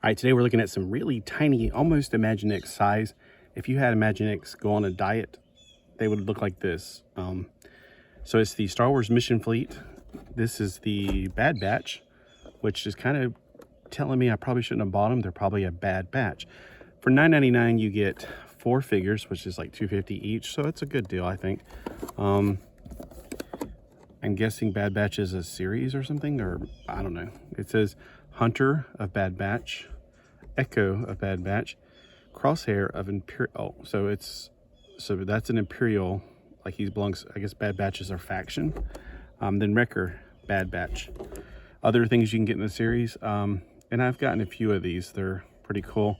All right, today we're looking at some really tiny, almost Imaginext size. If you had Imaginext go on a diet, they would look like this. So it's the Star Wars Mission Fleet. This is the Bad Batch, which is kind of telling me I probably shouldn't have bought them. They're probably a bad batch. For $9.99, you get 4 figures, which is like $2.50 each. So it's a good deal, I think. I'm guessing Bad Batch is a series or something, or I don't know. It says Hunter of Bad Batch, Echo of Bad Batch, Crosshair of Imperial. Oh, so that's an Imperial, like he belongs, I guess Bad Batch is our faction. Then Wrecker, Bad Batch. Other things you can get in the series, and I've gotten a few of these. They're pretty cool.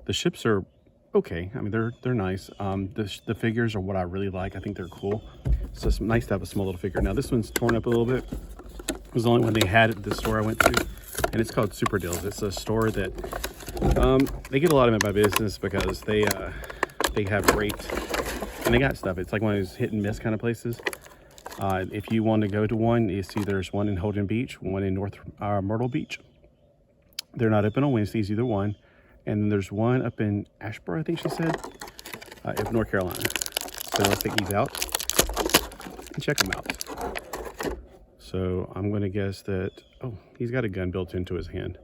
The ships are okay. I mean, they're nice. The figures are what I really like. I think they're cool. So it's nice to have a small little figure. Now this one's torn up a little bit. It was the only one they had at the store I went to, and it's called Super Deals. It's a store that they get a lot of it by business because they have great, and they got stuff. It's like one of those hit and miss kind of places. If you want to go to one, you see there's one in Holden Beach, one in North Myrtle Beach. They're not open on Wednesdays, either one. And then there's one up in Asheboro, I think she said, in North Carolina. So let's take these out and check them out. So I'm going to guess that, oh, he's got a gun built into his hand.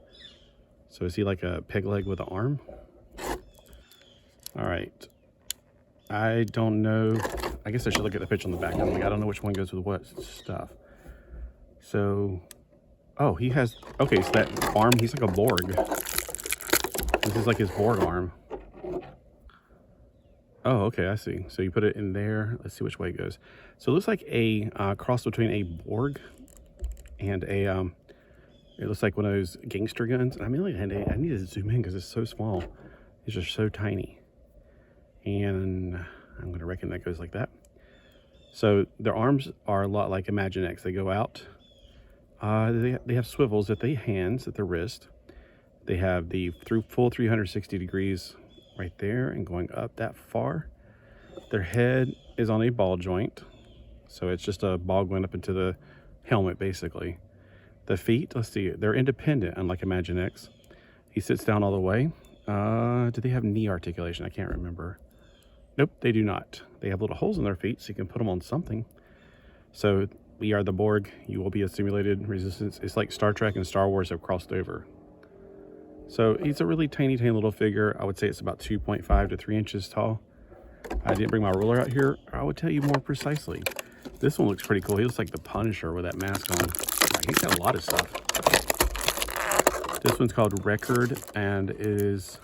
So is he like a peg leg with an arm? All right. I don't know. I guess I should look at the picture on the back. I don't know which one goes with what stuff. So, oh, he has, okay, so that arm, he's like a Borg. This is like his Borg arm. Oh, okay, I see. So you put it in there. Let's see which way it goes. So it looks like a cross between a Borg and a, it looks like one of those gangster guns. I mean, I need to zoom in because it's so small. It's just so tiny. And I'm going to reckon that goes like that. So their arms are a lot like Imaginext. They go out. They have swivels at the hands, at the wrist. They have the full 360 degrees right there and going up that far. Their head is on a ball joint. So it's just a ball going up into the helmet, basically. The feet, let's see, they're independent, unlike Imaginext. He sits down all the way. Do they have knee articulation? I can't remember. Nope, they do not. They have little holes in their feet, so you can put them on something. So we are the Borg. You will be a simulated resistance. It's like Star Trek and Star Wars have crossed over. So he's a really tiny little figure. I would say it's about 2.5 to 3 inches tall. I didn't bring my ruler out here. I would tell you more precisely. This one looks pretty cool. He looks like the Punisher with that mask on. He's got a lot of stuff. This one's called Record and is,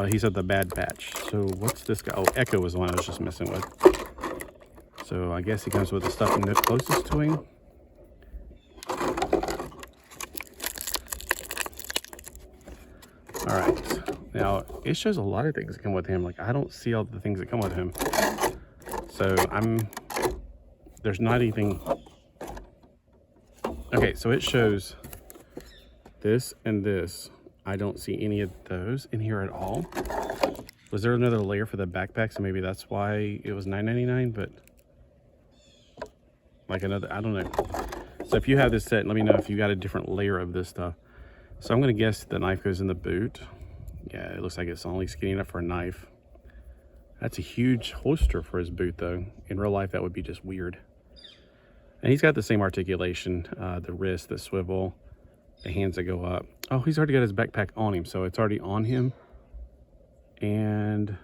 he's at the Bad Batch. So what's this guy? Oh, Echo was the one I was just messing with. So I guess he comes with the stuff closest to him. All right, now it shows a lot of things that come with him. Like I don't see all the things that come with him. So there's not anything. Okay, so it shows this and this. I don't see any of those in here at all. Was there another layer for the backpack? So maybe that's why it was $9.99, but like another, I don't know. So if you have this set, let me know if you got a different layer of this stuff. So I'm gonna guess the knife goes in the boot. Yeah, it looks like it's only skinny enough for a knife. That's a huge holster for his boot though. In real life, that would be just weird. And he's got the same articulation, the wrist, the swivel, the hands that go up. Oh, he's already got his backpack on him, so it's already on him. And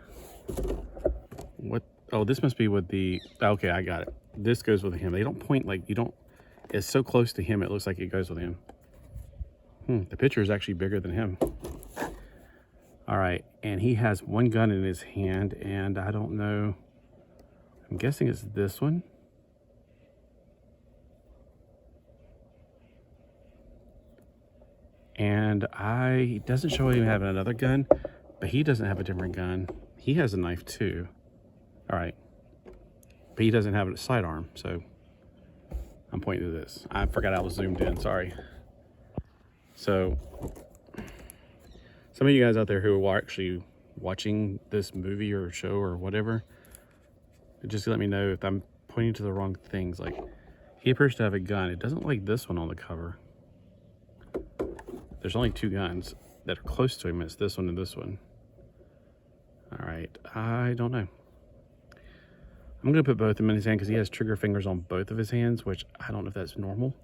what, oh, this must be with the, okay, I got it. This goes with him. They don't point like, it's so close to him, it looks like it goes with him. The picture is actually bigger than him. All right, and he has one gun in his hand, and I don't know, I'm guessing it's this one. And it doesn't show him having another gun, but he doesn't have a different gun. He has a knife too. All right, but he doesn't have a sidearm, so I'm pointing to this. I forgot I was zoomed in, sorry. So some of you guys out there who are actually watching this movie or show or whatever, just let me know if I'm pointing to the wrong things. Like he appears to have a gun. It doesn't like this one on the cover. There's only 2 guns. that are close to him. It's this one and this one. All right, I don't know. I'm going to put both of them in his hand because he has trigger fingers on both of his hands, which I don't know if that's normal.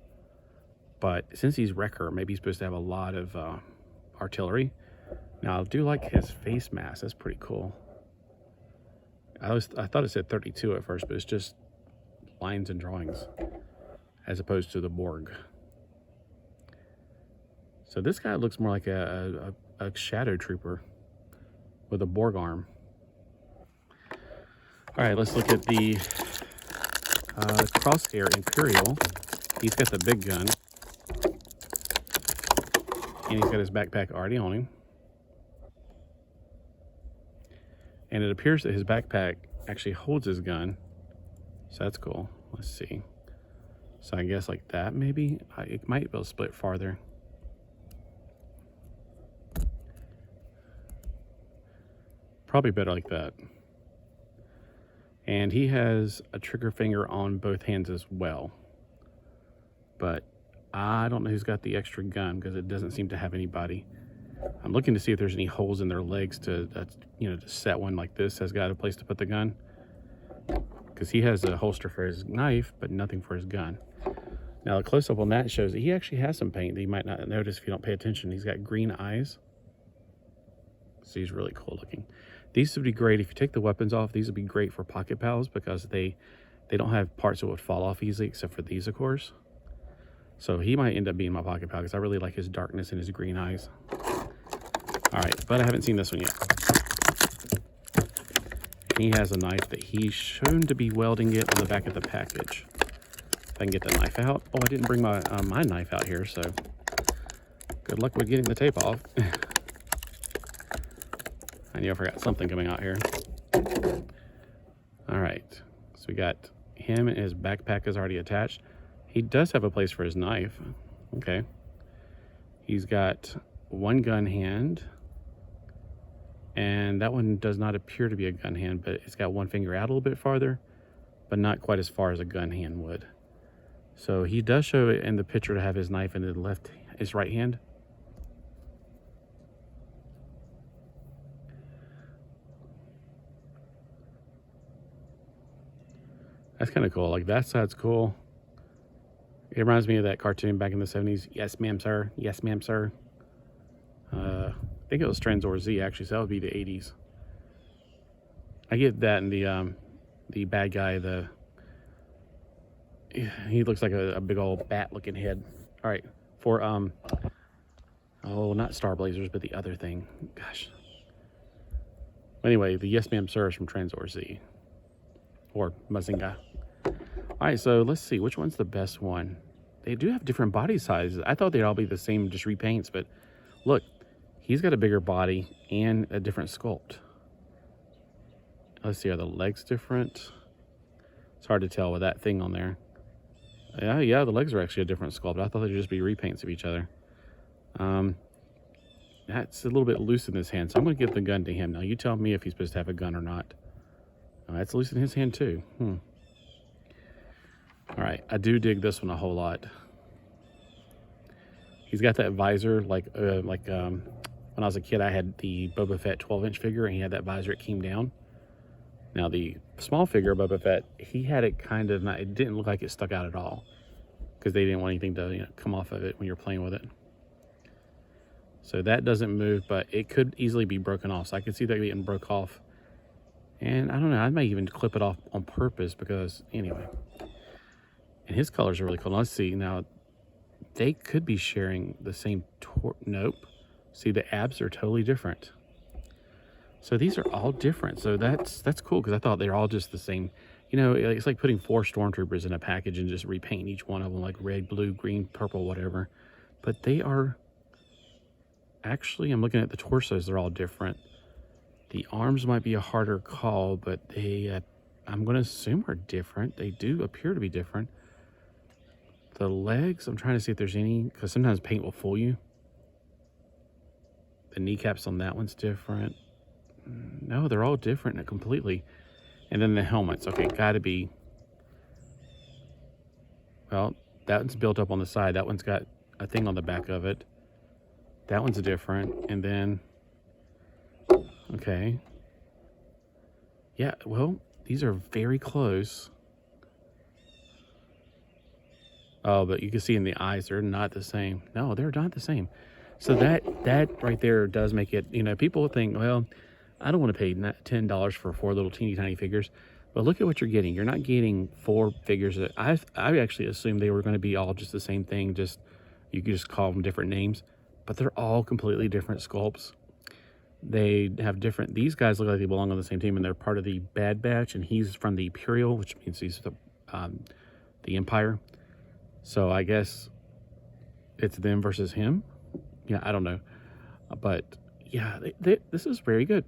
But since he's wrecker, maybe he's supposed to have a lot of artillery. Now, I do like his face mask. That's pretty cool. I thought it said 32 at first, but it's just lines and drawings as opposed to the Borg. So this guy looks more like a shadow trooper with a Borg arm. All right, let's look at the Crosshair Imperial. He's got the big gun. And he's got his backpack already on him. And it appears that his backpack actually holds his gun. So that's cool. Let's see. So I guess like that maybe. It might be able to split farther. Probably better like that. And he has a trigger finger on both hands as well. But I don't know who's got the extra gun because it doesn't seem to have anybody. I'm looking to see if there's any holes in their legs to set one like this has got a place to put the gun. Because he has a holster for his knife, but nothing for his gun. Now, the close-up on that shows that he actually has some paint that you might not notice if you don't pay attention. He's got green eyes. So he's really cool looking. These would be great if you take the weapons off. These would be great for pocket pals because they don't have parts that would fall off easily, except for these, of course. So he might end up being my pocket pal because I really like his darkness and his green eyes. All right, but I haven't seen this one yet. He has a knife that he's shown to be welding it on the back of the package. If I can get the knife out. Oh, I didn't bring my my knife out here, so good luck with getting the tape off. I knew I forgot something coming out here. All right, so we got him and his backpack is already attached. He does have a place for his knife. Okay. He's got one gun hand. And that one does not appear to be a gun hand, but it's got one finger out a little bit farther, but not quite as far as a gun hand would. So he does show it in the picture to have his knife in his right hand. That's kind of cool. Like that side's cool. It reminds me of that cartoon back in the 70s. Yes, ma'am, sir. Yes, ma'am, sir. I think it was Transor Z actually, so that would be the 80s. I get that in the bad guy, he looks like a big old bat looking head. All right, for oh, not Star Blazers, but the other thing. Gosh. Anyway, the Yes Ma'am Sir is from Transor Z. Or Mazinga. All right, so let's see, which one's the best one? They do have different body sizes. I thought they'd all be the same, just repaints, but look, he's got a bigger body and a different sculpt. Let's see, are the legs different? It's hard to tell with that thing on there. Yeah, the legs are actually a different sculpt. I thought they'd just be repaints of each other. That's a little bit loose in his hand, so I'm going to give the gun to him. Now, you tell me if he's supposed to have a gun or not. That's loose in his hand, too. All right, I do dig this one a whole lot. He's got that visor, like when I was a kid, I had the Boba Fett 12-inch figure, and he had that visor, it came down. Now, the small figure of Boba Fett, he had it kind of, it didn't look like it stuck out at all, because they didn't want anything to come off of it when you're playing with it. So that doesn't move, but it could easily be broken off. So I could see that getting broke off. And I don't know, I might even clip it off on purpose because, anyway. And his colors are really cool. Now, let's see, now, they could be sharing the same nope. See, the abs are totally different. So these are all different. So that's cool because I thought they're all just the same. You know, it's like putting 4 stormtroopers in a package and just repainting each one of them like red, blue, green, purple, whatever. But they are, actually, I'm looking at the torsos, they're all different. The arms might be a harder call, but they, I'm going to assume are different. They do appear to be different. The legs, I'm trying to see if there's any, because sometimes paint will fool you. The kneecaps on that one's different. No, they're all different completely. And then the helmets, okay, gotta be, well, that one's built up on the side. That one's got a thing on the back of it. That one's different. And then, okay. Yeah, well, these are very close. Oh, but you can see in the eyes, they're not the same. No, they're not the same. So that right there does make it, you know, people think, well, I don't want to pay $10 for 4 little teeny tiny figures. But look at what you're getting. You're not getting 4 figures that I actually assumed they were going to be all just the same thing. Just you could just call them different names, but they're all completely different sculpts. They have different. These guys look like they belong on the same team, and they're part of the Bad Batch, and he's from the Imperial, which means he's the Empire. So I guess it's them versus him. Yeah, I don't know, but yeah, this is very good.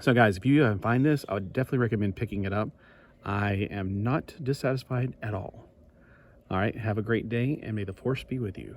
So guys, if you find this, I would definitely recommend picking it up. I am not dissatisfied at all. All right, have a great day, and may the force be with you.